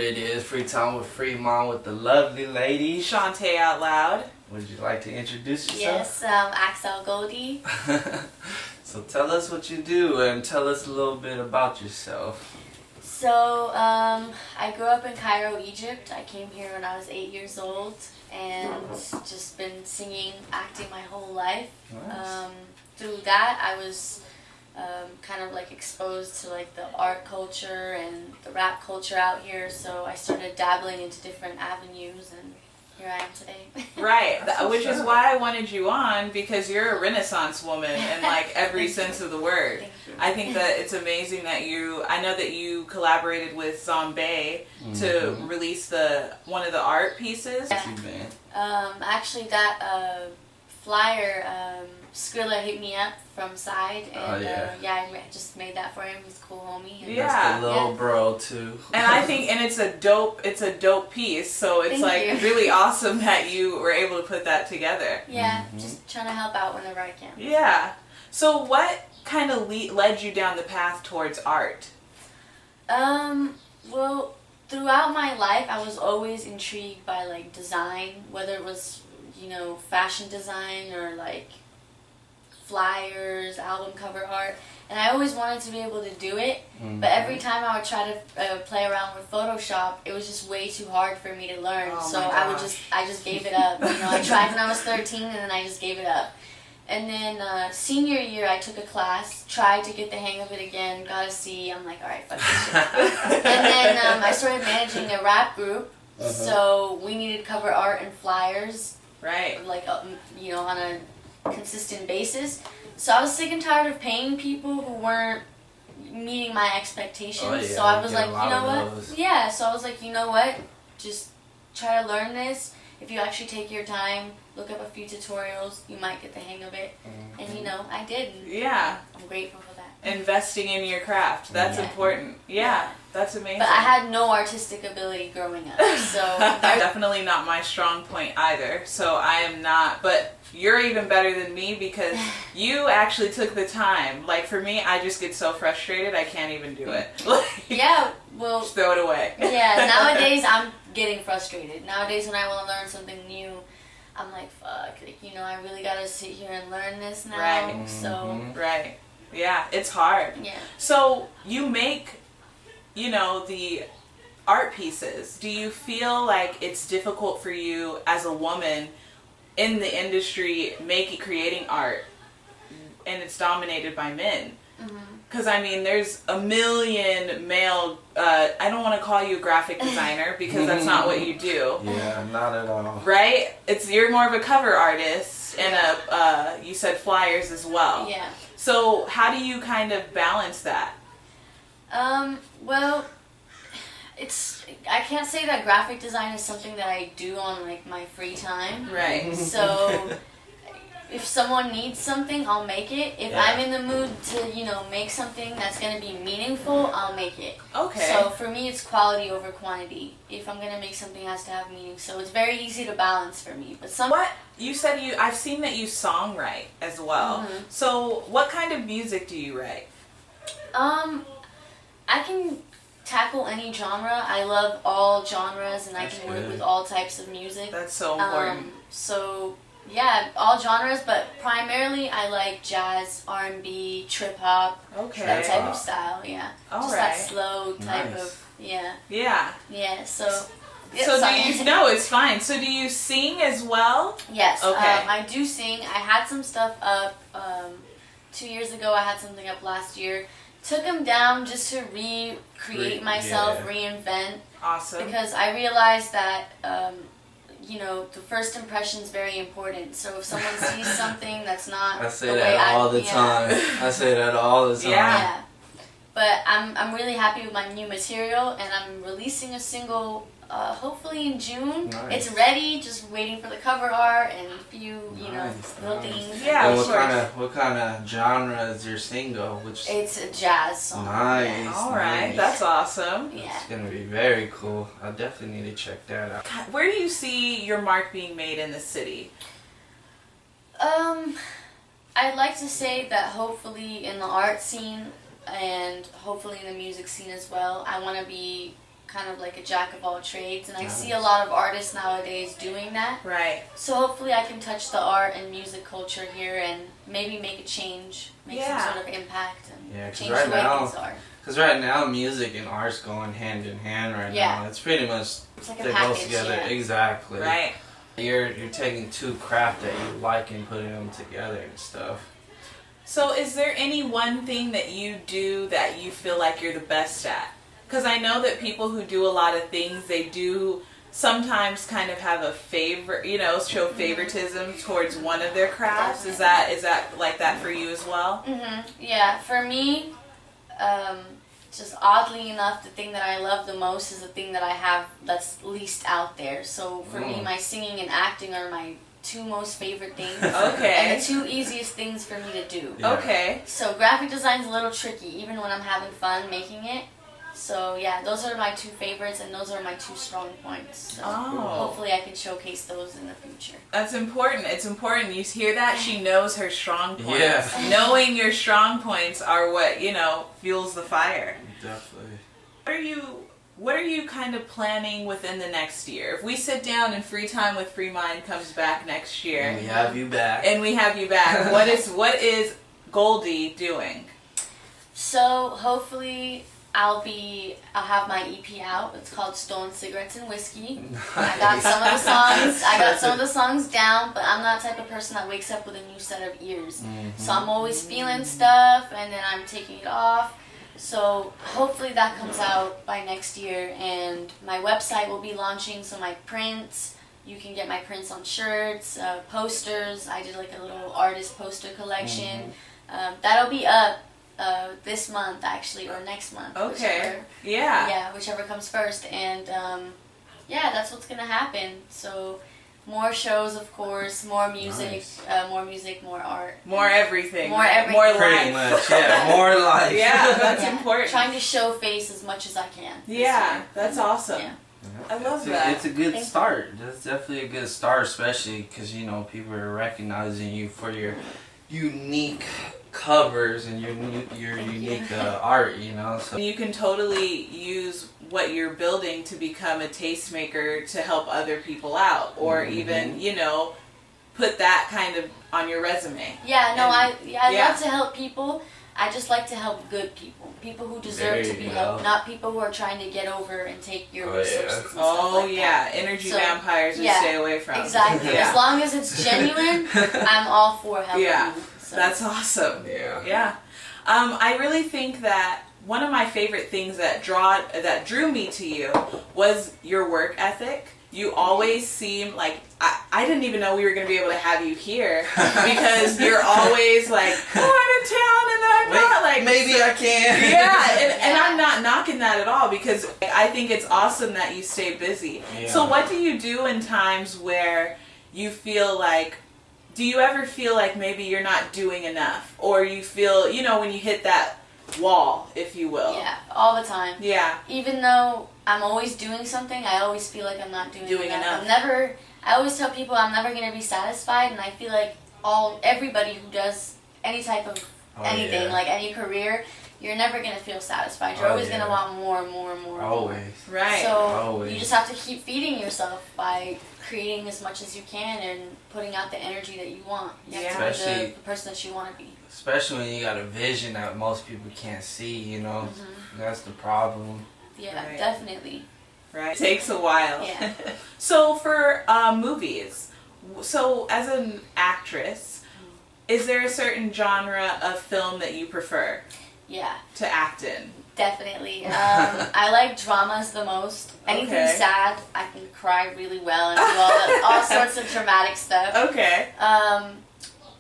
it is. Free time with Free Mom with the lovely lady. ShawnteOutLoud. Would you like to introduce yourself? Yes, Axelle Goldie. So tell us what you do and tell us a little bit about yourself. So, I grew up in Cairo, Egypt. I came here when I was 8 years old and just been singing, acting my whole life. Nice. Through that, I was kind of like exposed to like the art culture and the rap culture out here. So I started dabbling into different avenues, and here I am today. Right, which is why I wanted you on, because you're a Renaissance woman in like every sense of the word. Thank you. I think that it's amazing that I know that you collaborated with Zombie to release one of the art pieces. Yeah. Actually, that flyer, Skrilla hit me up from Side, and I just made that for him. He's a cool homie. And That's the little bro too. And I think, and it's a dope piece. So it's really awesome that you were able to put that together. Yeah, just trying to help out whenever I can. Yeah. So what kind of led you down the path towards art? Well, throughout my life, I was always intrigued by like design, whether it was, fashion design or like flyers, album cover art, and I always wanted to be able to do it, but every time I would try to play around with Photoshop, it was just way too hard for me to learn. So I just gave it up. I tried when I was 13, and then I just gave it up. And then senior year, I took a class, tried to get the hang of it again, got a C. I'm like, all right, fuck this shit. And then I started managing a rap group, so we needed cover art and flyers, right? Like on a consistent basis. So I was sick and tired of paying people who weren't meeting my expectations. So I was like, you know what? Yeah. So I was like, you know what? Just try to learn this. If you actually take your time, look up a few tutorials, you might get the hang of it. And I did. Yeah. I'm grateful for that. Investing in your craft. That's important. Yeah. That's amazing. But I had no artistic ability growing up. So definitely not my strong point either. So I am not, but you're even better than me because you actually took the time. Like for me, I just get so frustrated I can't even do it. Yeah, well, just throw it away. Yeah, nowadays I'm getting frustrated. Nowadays when I want to learn something new, I'm like, fuck, I really gotta sit here and learn this now. Right. So right. Yeah, it's hard. Yeah. So you make, the art pieces. Do you feel like it's difficult for you as a woman in the industry creating art, and it's dominated by men? Because there's a million male. I don't want to call you a graphic designer because that's not what you do. Yeah, not at all. Right? You're more of a cover artist, and you said flyers as well. Yeah. So how do you kind of balance that? Well, I can't say that graphic design is something that I do on like my free time. Right. So if someone needs something, I'll make it. If I'm in the mood to, make something that's going to be meaningful, I'll make it. Okay. So for me, it's quality over quantity. If I'm going to make something, it has to have meaning. So it's very easy to balance for me. But what? You said I've seen that you songwrite as well. So what kind of music do you write? I can tackle any genre. I love all genres, and I can work with all types of music. That's so important. Yeah, all genres, but primarily I like jazz, R&B, trip hop, that type of style. Yeah, that slow type of Yeah. So do you? No, it's fine. So do you sing as well? Yes. Okay. I do sing. I had some stuff up 2 years ago. I had something up last year. Took them down just to recreate myself, reinvent. Awesome. Because I realized that, the first impression is very important. So if someone sees something that's not I say that all the time. I say that all the time. Yeah. But I'm really happy with my new material, and I'm releasing a single hopefully in June. Nice. It's ready, just waiting for the cover art and a few, little things. Yeah, and what kind of genre is your single? It's a jazz song. Nice. Yeah. All right, that's awesome. Yeah. It's gonna be very cool. I definitely need to check that out. Where do you see your mark being made in the city? I'd like to say that hopefully in the art scene and hopefully in the music scene as well, I want to be kind of like a jack of all trades, and I see a lot of artists nowadays doing that. Right. So hopefully I can touch the art and music culture here and maybe make a change, make some sort of impact, and change the way things are. Because right now, music and art's going hand in hand right now. It's pretty much, it's like it goes together. Yeah. Exactly. Right. You're taking two craft that you like and putting them together and stuff. So is there any one thing that you do that you feel like you're the best at? Because I know that people who do a lot of things, they do sometimes kind of have a favor, you know, show favoritism towards one of their crafts. Is that like that for you as well? Yeah, for me, just oddly enough, the thing that I love the most is the thing that I have that's least out there. So for me, my singing and acting are my two most favorite things. Okay. And the two easiest things for me to do. Yeah. Okay. So graphic design is a little tricky, even when I'm having fun making it. So yeah, those are my two favorites, and those are my two strong points. So hopefully I can showcase those in the future. That's important. It's important. You hear that? She knows her strong points. Yeah. Knowing your strong points are what, you know, fuels the fire. Definitely. What are you kind of planning within the next year? If we sit down and FreeTime with FreeMind comes back next year, And we have you back. what is Goldie doing? So hopefully I'll have my EP out. It's called Stolen Cigarettes and Whiskey. Nice. I got some of the songs down, but I'm not the type of person that wakes up with a new set of ears. So I'm always feeling stuff and then I'm taking it off. So hopefully that comes out by next year, and my website will be launching, so my prints, you can get my prints on shirts, posters. I did like a little artist poster collection. That'll be up this month actually, or next month. Okay. Whichever comes first. And that's what's gonna happen. So more shows, of course, more music, more art. More everything. More everything. More Pretty life. much, yeah. More life. Yeah, that's important. Trying to show face as much as I can. Yeah, that's awesome. Yeah. I love that. It's a good start. That's definitely a good start, especially because, you know, people are recognizing you for your unique covers and your unique art, you know. So you can totally use what you're building to become a tastemaker to help other people out, or even, you know, put that kind of on your resume. Yeah, no, I love to help people. I just like to help good people. People who deserve to be helped, not people who are trying to get over and take your resources and stuff like that. Energy vampires we stay away from. Exactly. As long as it's genuine, I'm all for helping you. So. That's awesome. Yeah. I really think that one of my favorite things that drew me to you was your work ethic. You always seem like, I didn't even know we were going to be able to have you here, because you're always like, oh, I'm in town and then I'm not. Like, maybe I can. Yeah, and I'm not knocking that at all, because I think it's awesome that you stay busy. Yeah. So what do you do in times where you feel like, do you ever feel like maybe you're not doing enough? Or you feel, you know, when you hit that wall, if you will? Yeah, all the time. Yeah. Even though I'm always doing something, I always feel like I'm not doing enough. I always tell people I'm never going to be satisfied, and I feel like everybody who does any type of anything, like any career, you're never going to feel satisfied. You're always going to want more and more and more. Always. Right. So you just have to keep feeding yourself by creating as much as you can and putting out the energy that you want. You have to be the person that you want to be. Especially when you got a vision that most people can't see, you know. That's the problem. Yeah, definitely. Right. It takes a while. Yeah. So for movies, so as an actress, is there a certain genre of film that you prefer? Yeah. To act in? Definitely. I like dramas the most. Anything sad, I can cry really well and do all sorts of dramatic stuff. Okay.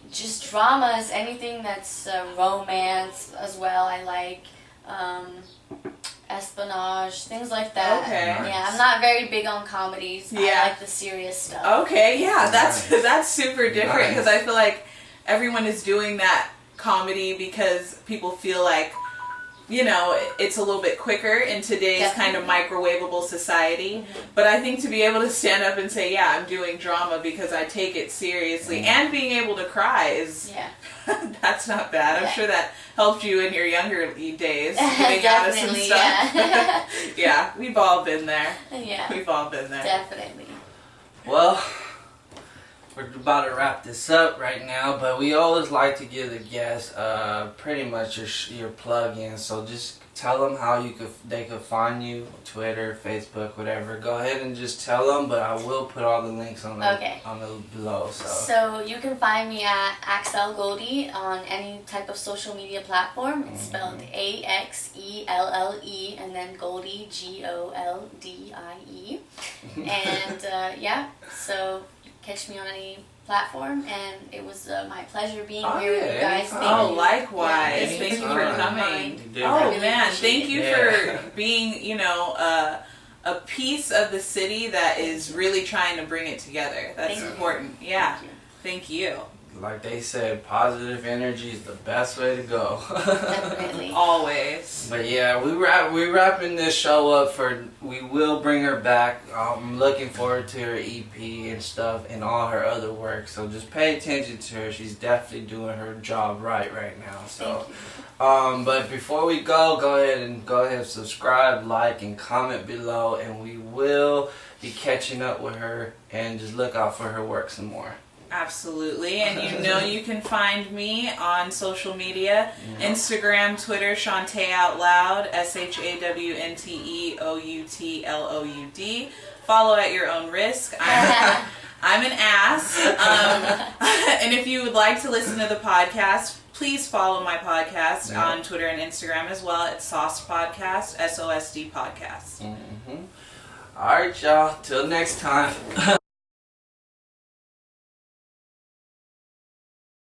Just dramas, anything that's romance as well, I like. Espionage, things like that. Okay. Nice. Yeah, I'm not very big on comedies. I like the serious stuff. Okay, yeah, that's super different, because I feel like everyone is doing that comedy because people feel like you know, it's a little bit quicker in today's kind of microwavable society. But I think to be able to stand up and say, yeah, I'm doing drama because I take it seriously, and being able to cry is, that's not bad. I'm sure that helped you in your younger days, getting out of some stuff. Yeah, we've all been there. Yeah. We've all been there. Definitely. Well, we're about to wrap this up right now, but we always like to give the guests pretty much your plug-in. So just tell them how they could find you, Twitter, Facebook, whatever. Go ahead and just tell them, but I will put all the links on the below. So you can find me at Axelle Goldie on any type of social media platform. It's spelled AXELLE and then Goldie GOLDIE. And so catch me on any platform, and it was my pleasure being here with you guys. Likewise. Thank you for coming. Thank you for being, you know, a piece of the city that is really trying to bring it together. That's important. Yeah. Thank you. Like they said, positive energy is the best way to go. Definitely. Always. But yeah, we're wrapping this show up we will bring her back. I'm looking forward to her EP and stuff and all her other work. So just pay attention to her. She's definitely doing her job right now. So, but before we go ahead and subscribe, like, and comment below, and we will be catching up with her, and just look out for her work some more. Absolutely. And you know you can find me on social media, Instagram, Twitter, ShawnteOutLoud, ShawnteOutLoud. Follow at your own risk. I'm an ass. And if you would like to listen to the podcast, please follow my podcast on Twitter and Instagram as well. It's Sauce Podcast, SOSD Podcast. All right, y'all. Till next time.